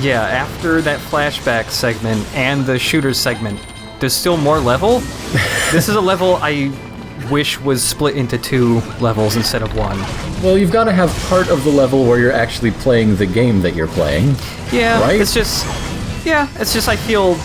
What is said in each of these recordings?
Yeah, after that flashback segment and the shooter segment, there's still more level. This is a level I wish was split into 2 levels instead of 1. Well, you've got to have part of the level where you're actually playing the game that you're playing. Yeah, right? it's just I feel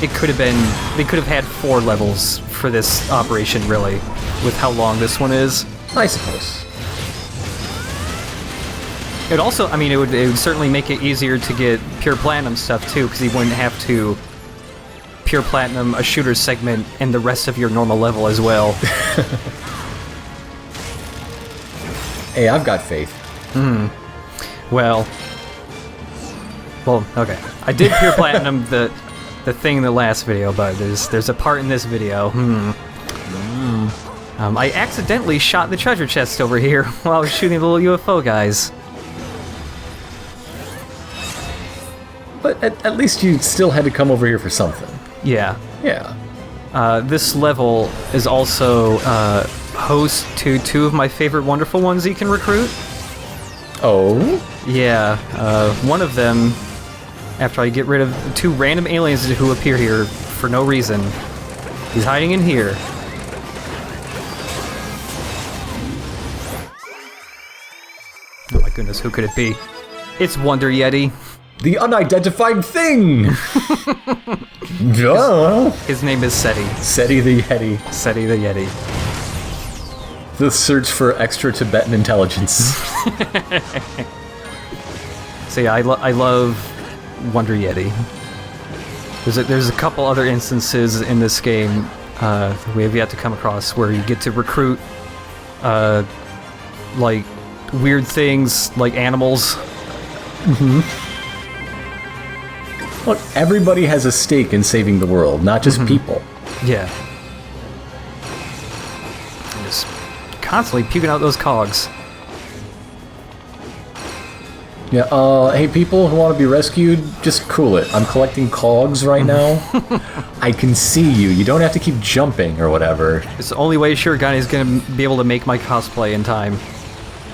it could have been, they could have had 4 levels for this operation, really, with how long this one is. I suppose. It also, I mean, it would certainly make it easier to get pure platinum stuff too, because you wouldn't have to pure platinum a shooter segment and the rest of your normal level as well. Hey, I've got faith. Well, okay. I did pure platinum the thing in the last video, but there's a part in this video. I accidentally shot the treasure chest over here while I was shooting the little UFO guys. But at least you still had to come over here for something. Yeah. Yeah. This level is also host to 2 of my favorite wonderful ones you can recruit. Oh? Yeah. One of them, after I get rid of 2 random aliens who appear here for no reason, he's hiding in here. Oh my goodness, who could it be? It's Wonder Yeti. The unidentified thing! Duh! His name is Seti. Seti the Yeti. Seti the Yeti. The search for extra Tibetan intelligence. So yeah, I love Wonder Yeti. There's a couple other instances in this game we have yet to come across where you get to recruit like weird things like animals. Look, everybody has a stake in saving the world, not just people. Yeah. Just constantly puking out those cogs. Yeah, hey people who want to be rescued, just cool it. I'm collecting cogs right now. I can see you. You don't have to keep jumping or whatever. It's the only way Shirogane is going to be able to make my cosplay in time.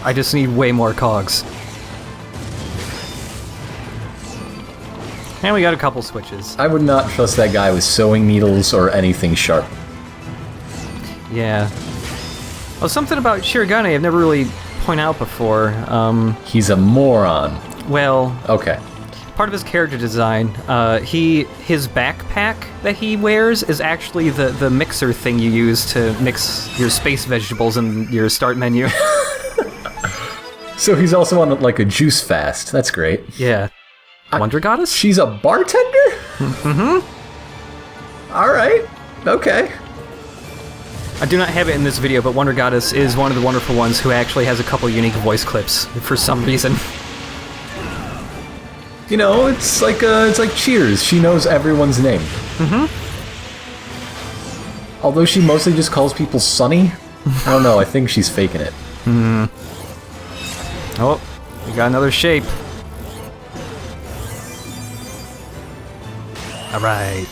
I just need way more cogs. And we got a couple switches. I would not trust that guy with sewing needles or anything sharp. Yeah. Well, something about Shirogane I've never really pointed out before. He's a moron. Well... Okay. Part of his character design, his backpack that he wears is actually the mixer thing you use to mix your space vegetables in your start menu. So he's also on like a juice fast. That's great. Yeah. Wonder Goddess? She's a bartender? Alright. Okay. I do not have it in this video, but Wonder Goddess is one of the wonderful ones who actually has a couple unique voice clips for some reason. You know, it's like Cheers. She knows everyone's name. Although she mostly just calls people Sonny. I don't know, I think she's faking it. Oh, we got another shape. Alright.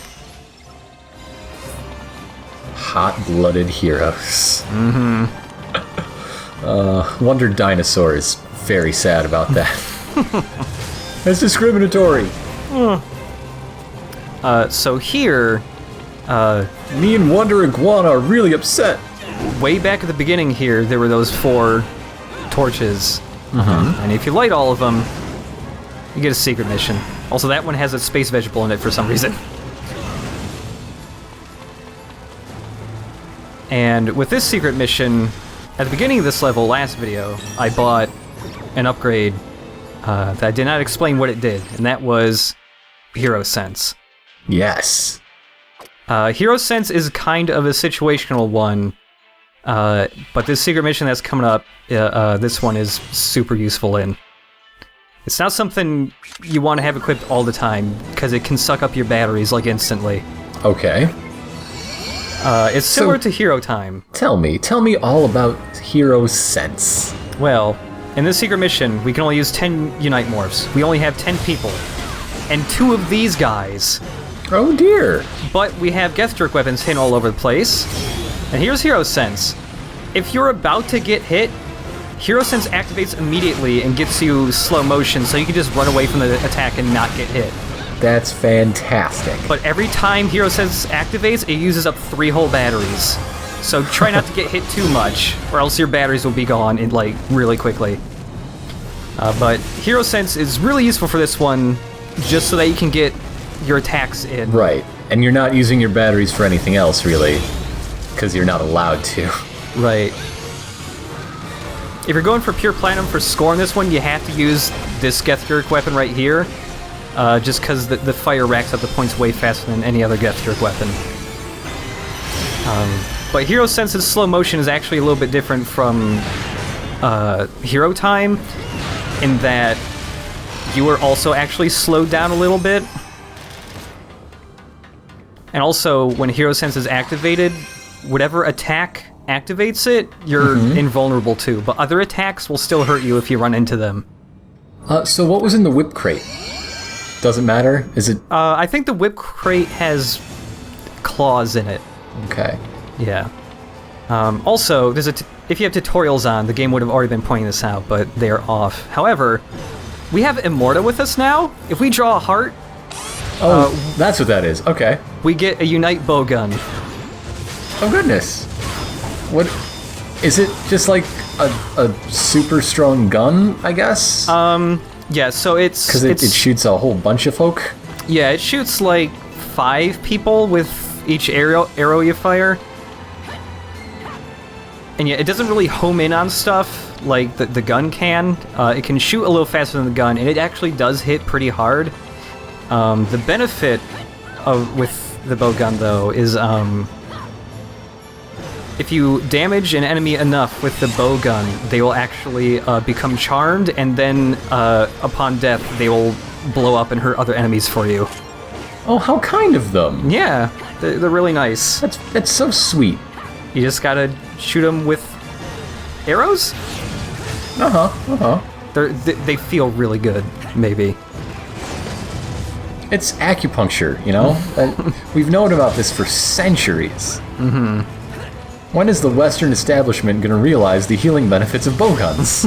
Hot-blooded heroes. Wonder Dinosaur is very sad about that. That's discriminatory. So here, me and Wonder Iguana are really upset. way back at the beginning here, there were those 4 torches. And if you light all of them, you get a secret mission. Also, that one has a space vegetable in it for some reason. And with this secret mission, at the beginning of this level, last video, I bought an upgrade that I did not explain what it did, and that was Hero Sense. Yes. Hero Sense is kind of a situational one, but this secret mission that's coming up, this one is super useful in. It's not something you want to have equipped all the time, because it can suck up your batteries, like, instantly. Okay. It's similar to Hero Time. Tell me all about Hero Sense. Well, in this secret mission, we can only use 10 Unite Morphs. We only have 10 people. And 2 of these guys. Oh dear. But we have Geth Jerk weapons hidden all over the place. And here's Hero Sense. If you're about to get hit, Hero Sense activates immediately and gets you slow motion, so you can just run away from the attack and not get hit. That's fantastic. But every time Hero Sense activates, it uses up 3 whole batteries. So try not to get hit too much, or else your batteries will be gone in, like, really quickly. But Hero Sense is really useful for this one, just so that you can get your attacks in. Right. And you're not using your batteries for anything else, really, because you're not allowed to. Right. If you're going for pure platinum for score in this one, you have to use this Gethgirk weapon right here, just because the fire racks up the points way faster than any other Gethgirk weapon. But Hero Sense's slow motion is actually a little bit different from Hero Time, in that you are also actually slowed down a little bit. And also, when Hero Sense is activated, whatever attack activates it, you're invulnerable to, but other attacks will still hurt you if you run into them. So what was in the whip crate? Doesn't matter? Is it... I think the whip crate has claws in it. Okay. Yeah. Also, there's if you have tutorials on, the game would have already been pointing this out, but they are off. However, we have Immorta with us now. If we draw a heart... Oh, that's what that is. Okay. We get a Unite Bowgun. Oh, goodness. What... Is it just like a super strong gun, I guess? Yeah, so it's... Because it shoots a whole bunch of folk? Yeah, it shoots like 5 people with each arrow you fire. And yeah, it doesn't really home in on stuff like the gun can. It can shoot a little faster than the gun, and it actually does hit pretty hard. The benefit with the bowgun, though, is if you damage an enemy enough with the bowgun, they will actually become charmed, and then upon death, they will blow up and hurt other enemies for you. Oh, how kind of them! Yeah, they're really nice. That's so sweet. You just gotta shoot them with arrows? They feel really good, maybe. It's acupuncture, you know? We've known about this for centuries. When is the Western establishment gonna realize the healing benefits of bowguns?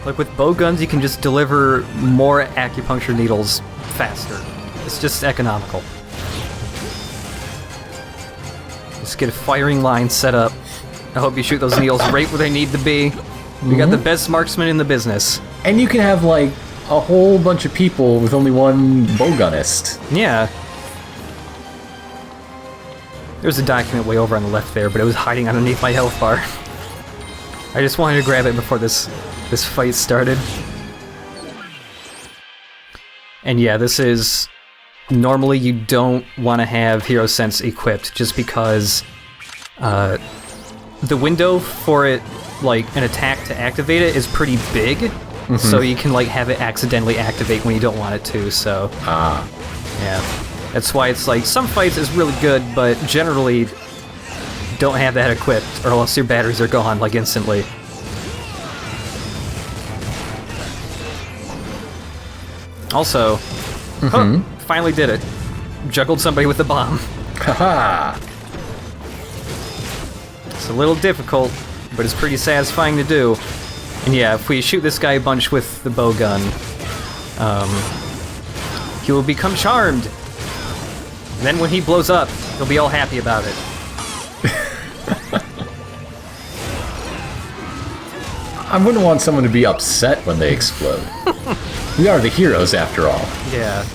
Like, with bowguns, you can just deliver more acupuncture needles faster. It's just economical. Just get a firing line set up. I hope you shoot those needles right where they need to be. We got the best marksman in the business. And you can have, like, a whole bunch of people with only one bowgunist. Yeah. There's a document way over on the left there, but it was hiding underneath my health bar. I just wanted to grab it before this fight started. And yeah, this is... Normally you don't want to have Hero Sense equipped, just because the window for it, like an attack to activate it, is pretty big. So you can like have it accidentally activate when you don't want it to, so... Yeah. That's why it's like, some fights is really good, but generally don't have that equipped, or else your batteries are gone, like, instantly. Also, finally did it. Juggled somebody with the bomb. Haha! It's a little difficult, but it's pretty satisfying to do. And yeah, if we shoot this guy a bunch with the bowgun, he will become charmed. And then when he blows up, he'll be all happy about it. I wouldn't want someone to be upset when they explode. We are the heroes, after all. Yeah.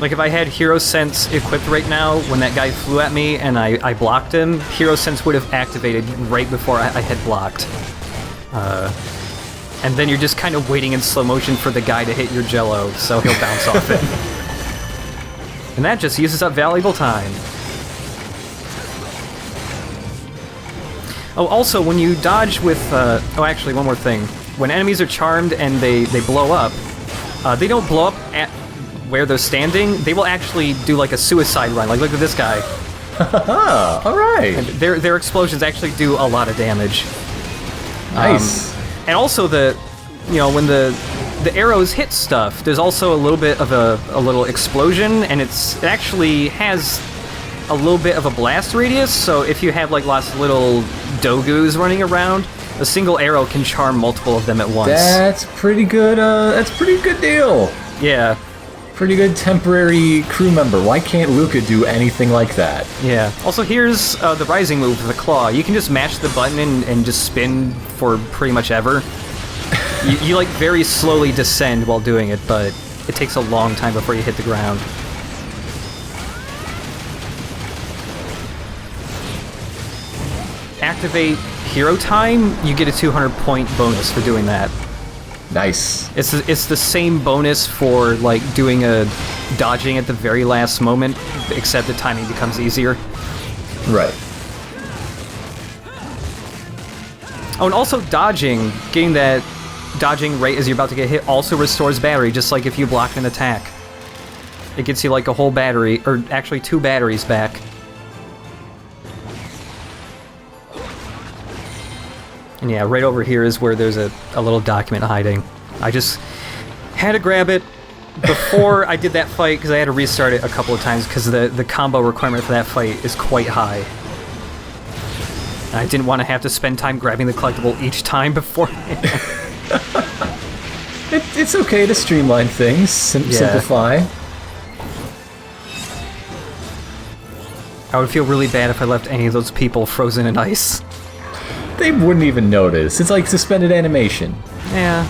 Like, if I had Hero Sense equipped right now, when that guy flew at me and I blocked him, Hero Sense would have activated right before I had blocked. And then you're just kind of waiting in slow motion for the guy to hit your jello, so he'll bounce off it. And that just uses up valuable time. Oh, also, when you dodge with... oh, actually, one more thing. When enemies are charmed and they blow up, they don't blow up at where they're standing. They will actually do, like, a suicide run. Like, look at this guy. Alright! And their explosions actually do a lot of damage. Nice. And also when the arrows hit stuff, there's also a little bit of a little explosion, and it actually has a little bit of a blast radius, so if you have like lots of little dogus running around, a single arrow can charm multiple of them at once. That's pretty good. That's pretty good deal. Yeah. Pretty good temporary crew member. Why can't Luca do anything like that? Yeah. Also, here's the rising move with the claw. You can just mash the button and just spin for pretty much ever. you like very slowly descend while doing it, but it takes a long time before you hit the ground. Activate hero time, you get a 200-point bonus for doing that. Nice. It's the same bonus for like doing a dodging at the very last moment, except the timing becomes easier. Right. Oh, and also getting that dodging right as you're about to get hit also restores battery, just like if you block an attack. It gets you like a whole battery, or actually 2 batteries back. And yeah, right over here is where there's a little document hiding. I just had to grab it before I did that fight, because I had to restart it a couple of times, because the combo requirement for that fight is quite high. And I didn't want to have to spend time grabbing the collectible each time beforehand. It's okay to streamline things, simplify. I would feel really bad if I left any of those people frozen in ice. They wouldn't even notice. It's like suspended animation. Yeah.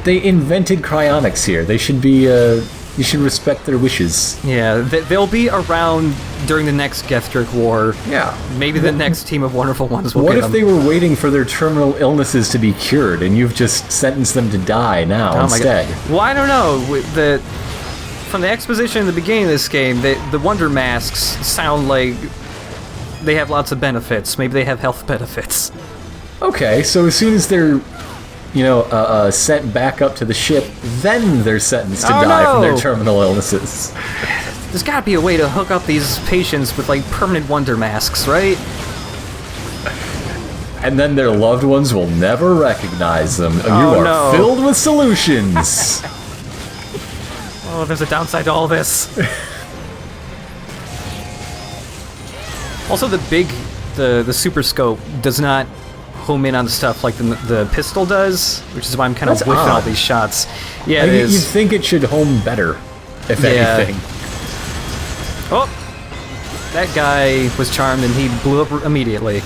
They invented cryonics here. They should be, you should respect their wishes. Yeah, they'll be around during the next Gethtrick War. Yeah. Maybe the next team of Wonderful Ones will get them. What if they were waiting for their terminal illnesses to be cured, and you've just sentenced them to die now instead? Well, I don't know. From the exposition in the beginning of this game, the Wonder Masks sound like they have lots of benefits. Maybe they have health benefits. Okay, so as soon as they're, sent back up to the ship, then they're sentenced to die from their terminal illnesses. There's gotta be a way to hook up these patients with, like, permanent Wonder Masks, right? And then their loved ones will never recognize them. You are filled with solutions. Oh, there's a downside to all this. Also, the Super Scope does not home in on stuff like the pistol does, which is why I'm kind of whiffing all these shots. Yeah, it is. You'd think it should home better, if anything. Oh! That guy was charmed and he blew up immediately.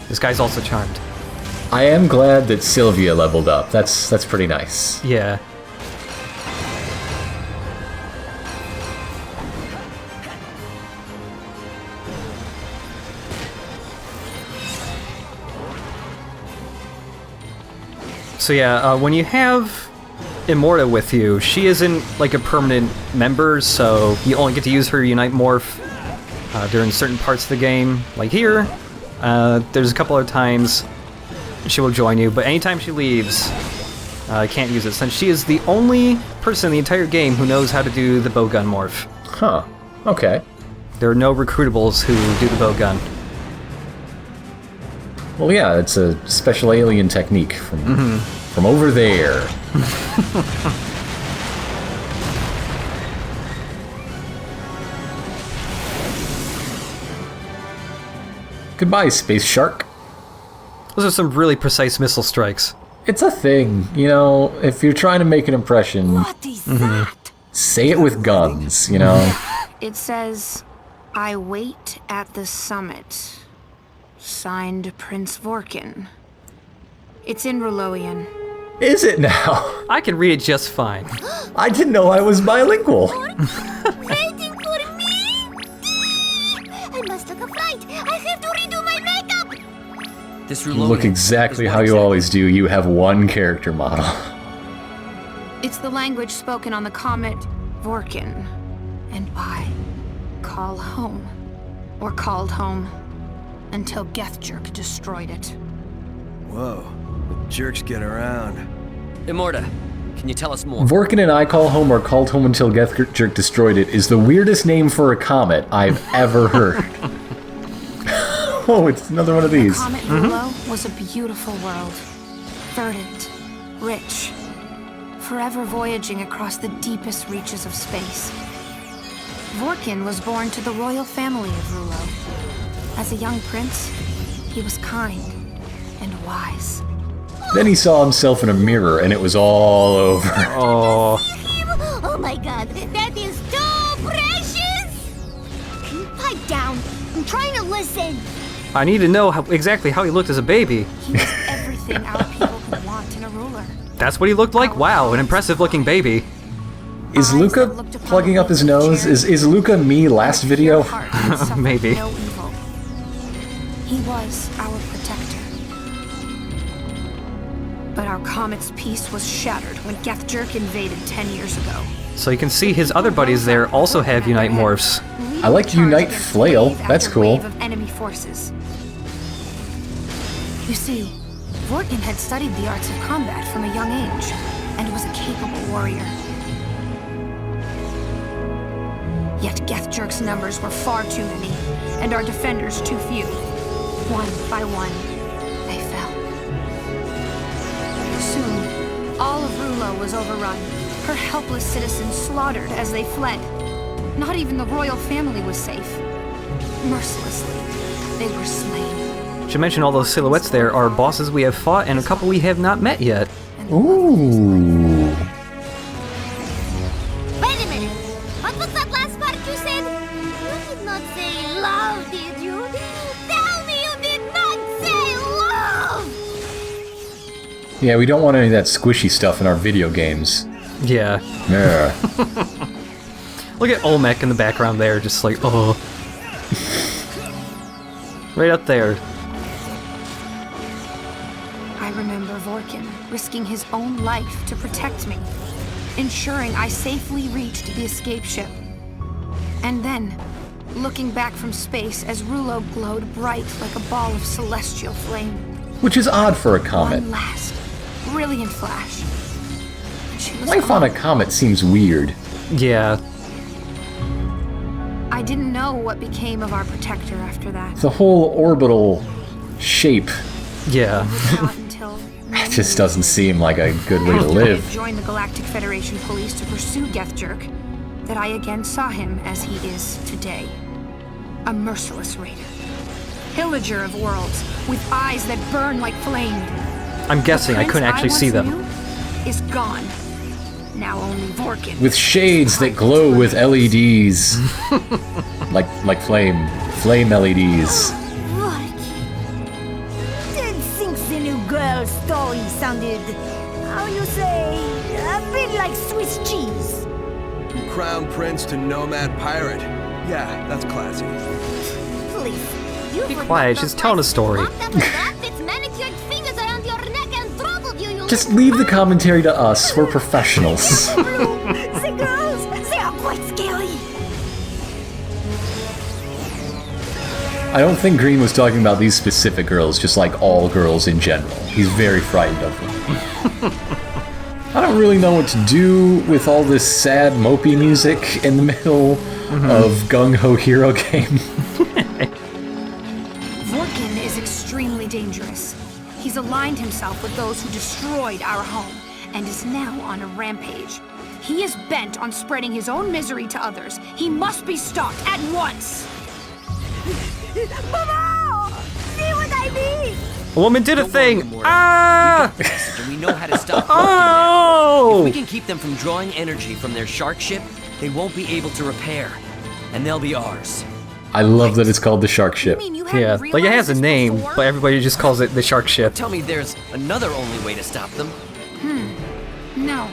This guy's also charmed. I am glad that Sylvia leveled up. That's pretty nice. Yeah. So yeah, when you have Immorta with you, she isn't like a permanent member, so you only get to use her Unite Morph during certain parts of the game. Like here, there's a couple of times she will join you, but anytime she leaves, I can't use it, since she is the only person in the entire game who knows how to do the Bowgun morph. Huh. Okay. There are no recruitables who do the Bowgun. Well, yeah, it's a special alien technique from over there. Goodbye, Space Shark. Those are some really precise missile strikes. It's a thing, if you're trying to make an impression, What is that? say it with guns, It says, I wait at the summit. Signed, Prince Vorkin. It's in Rhulloian. Is it now? I can read it just fine. I didn't know I was bilingual. Waiting for me? I must take a flight. I have to redo my makeup. This You look exactly how you always do. You have one character model. It's the language spoken on the Comet, Vorkin. And I call home. Or called home. Until Gethjerk destroyed it. Whoa, the jerks get around. Immorta, can you tell us more? Vorkin and I call home or called home until Gethjerk destroyed it is the weirdest name for a comet I've ever heard. Oh, it's another one of these. Comet Rhullo was a beautiful world. Verdant, rich, forever voyaging across the deepest reaches of space. Vorkin was born to the royal family of Rhullo. As a young prince, he was kind and wise. Then he saw himself in a mirror, and it was all over. Oh. Oh my god, that is too precious! Pipe down. I'm trying to listen. I need to know exactly how he looked as a baby. He was everything our people could want in a ruler. That's what he looked like? Wow, an impressive-looking baby. Is Luca plugging up his nose? Is Luca me last video? Maybe. No evil. He was our protector. But our Comet's peace was shattered when Gethjerk invaded 10 years ago. So you can see his other buddies there also have Unite morphs. I like Unite Flail. That's cool. Wave of enemy forces. You see, Vorkin had studied the arts of combat from a young age, and was a capable warrior. Yet Gethjerk's numbers were far too many, and our defenders too few. One by one, they fell. Soon, all of Rhullo was overrun, her helpless citizens slaughtered as they fled. Not even the royal family was safe. Mercilessly, they were slain. Should mention all those silhouettes there are bosses we have fought and a couple we have not met yet. Ooh. Wait a minute. What was that last part you said? You did not say love, did you? Tell me you did not say love! Yeah, we don't want any of that squishy stuff in our video games. Yeah. Yeah. Look at Olmec in the background there, just like, oh. Right up there. I remember Vorkin risking his own life to protect me, ensuring I safely reached the escape ship. And then, looking back from space as Rhullo glowed bright like a ball of celestial flame. Which is odd for a comet. One last, brilliant flash. And she was Life on a gone. comet seems weird. Yeah. I didn't know what became of our protector after that. The whole orbital shape Yeah. Not until it just doesn't seem like a good way to after I live. had joined the Galactic Federation Police to pursue Gethjerk, that I again saw him as he is today. A merciless raider. Pillager of worlds, with eyes that burn like flame. I'm guessing, I The couldn't prince actually see once them. knew is gone. Now only Vorkin. With shades that glow with LEDs. like flame LEDs. Did think the new girl story sounded, how you say, a bit like Swiss cheese. Crown Prince to Nomad Pirate. Yeah, that's classy. Please, you Be quiet, she's telling a story. Just leave the commentary to us. We're professionals. The girls, they are quite scary. I don't think Green was talking about these specific girls, just like all girls in general. He's very frightened of them. I don't really know what to do with all this sad, mopey music in the middle of Gung Ho Hero game. Vorkin is extremely dangerous. He's aligned himself with those who destroyed our home, and is now on a rampage. He is bent on spreading his own misery to others. He must be stopped at once! Mama! See what I mean? A woman did a Don't worry, thing! Immorta. Ah! We got the message and we know how to stop Vorkin Oh! now. If we can keep them from drawing energy from their shark ship, they won't be able to repair. And they'll be ours. I love that it's called the Shark Ship. You mean you hadn't Yeah, like it realized has a this name, before? but everybody just calls it the shark ship. Tell me there's another only way to stop them. No.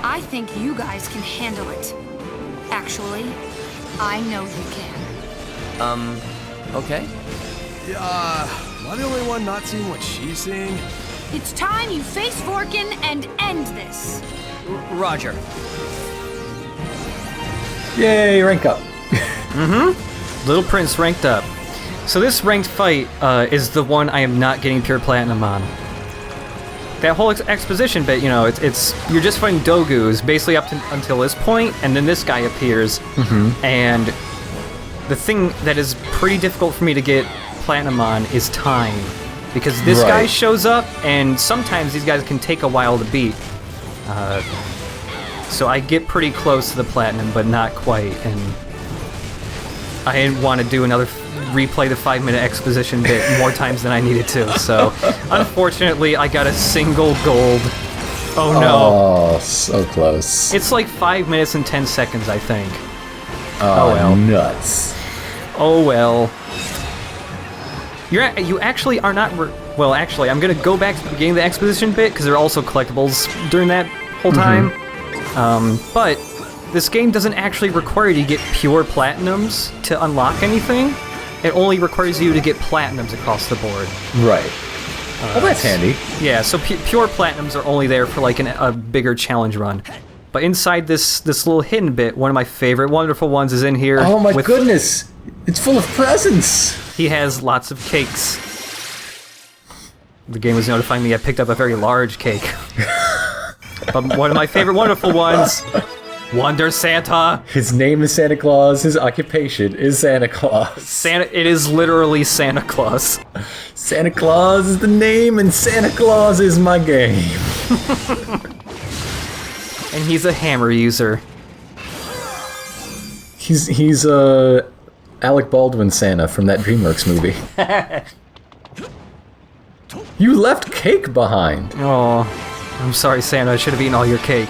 I think you guys can handle it. Actually, I know you can. Okay. Yeah, am I the only one not seeing what she's seeing? It's time you face Vorkin and end this. Roger. Yay, rank up. Little Prince ranked up. So this ranked fight is the one I am not getting pure platinum on. That whole exposition bit, you know, it's you're just fighting Dogus basically up to, until this point, and then this guy appears. And the thing that is pretty difficult for me to get platinum on is time, because this guy Right. shows up, and sometimes these guys can take a while to beat. So I get pretty close to the platinum, but not quite, and I didn't want to do another replay the 5-minute exposition bit more times than I needed to, so unfortunately I got a single gold. Oh no. Oh, so close. It's like 5 minutes and 10 seconds, I think. Oh, well. Nuts. Oh well. You actually are not... Well, actually, I'm gonna go back to the beginning of the exposition bit, because there are also collectibles during that whole time. But this game doesn't actually require you to get pure platinums to unlock anything. It only requires you to get platinums across the board. Right. Well, that's handy. Yeah, so pure platinums are only there for like a bigger challenge run. But inside this little hidden bit, one of my favorite wonderful ones is in here. Oh my goodness! It's full of presents! He has lots of cakes. The game was notifying me I picked up a very large cake. But one of my favorite wonderful ones, Wonder Santa. His name is Santa Claus, his occupation is Santa Claus. It is literally Santa Claus. Santa Claus is the name and Santa Claus is my game. And he's a hammer user. He's Alec Baldwin Santa from that DreamWorks movie. You left cake behind. Oh, I'm sorry, Santa. I should have eaten all your cake.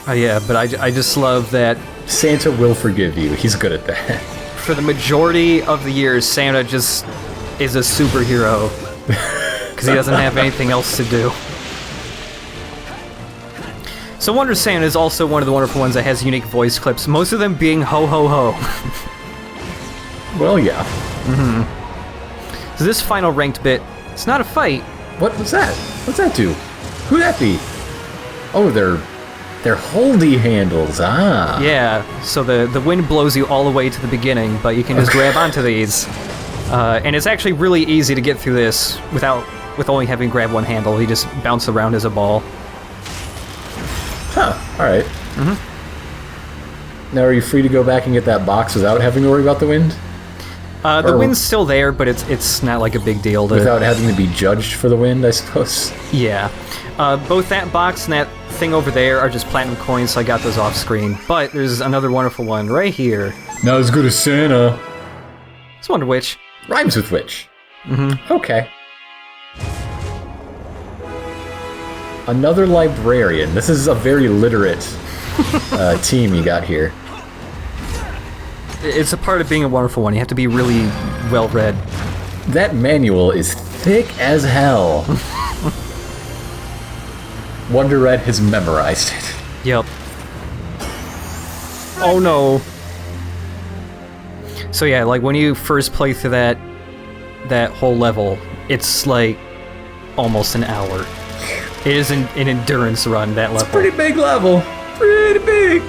Oh yeah, but I just love that. Santa will forgive you. He's good at that. For the majority of the years, Santa just is a superhero. Because he doesn't have anything else to do. So Wonder Santa is also one of the wonderful ones that has unique voice clips, most of them being ho ho ho. Well, yeah. So this final ranked bit, it's not a fight. What was that? What's that do? Who'd that be? Oh, they're holdy handles. Ah. Yeah, so the wind blows you all the way to the beginning, but you can just grab onto these. And it's actually really easy to get through this with only having to grab one handle. You just bounce around as a ball. Huh, alright. Now are you free to go back and get that box without having to worry about the wind? The wind's still there, but it's not like a big deal. Without having to be judged for the wind, I suppose? Yeah. Both that box and that thing over there are just platinum coins, so I got those off screen. But there's another wonderful one right here. Not as good as Santa. It's Wonder Witch. Rhymes with witch. Okay. Another librarian. This is a very literate team you got here. It's a part of being a wonderful one. You have to be really well-read. That manual is thick as hell. Wonder Red has memorized it. Yep. Oh no. So yeah, like when you first play through that whole level, it's like almost an hour. It is an endurance run, that level. It's a pretty big level. Pretty big.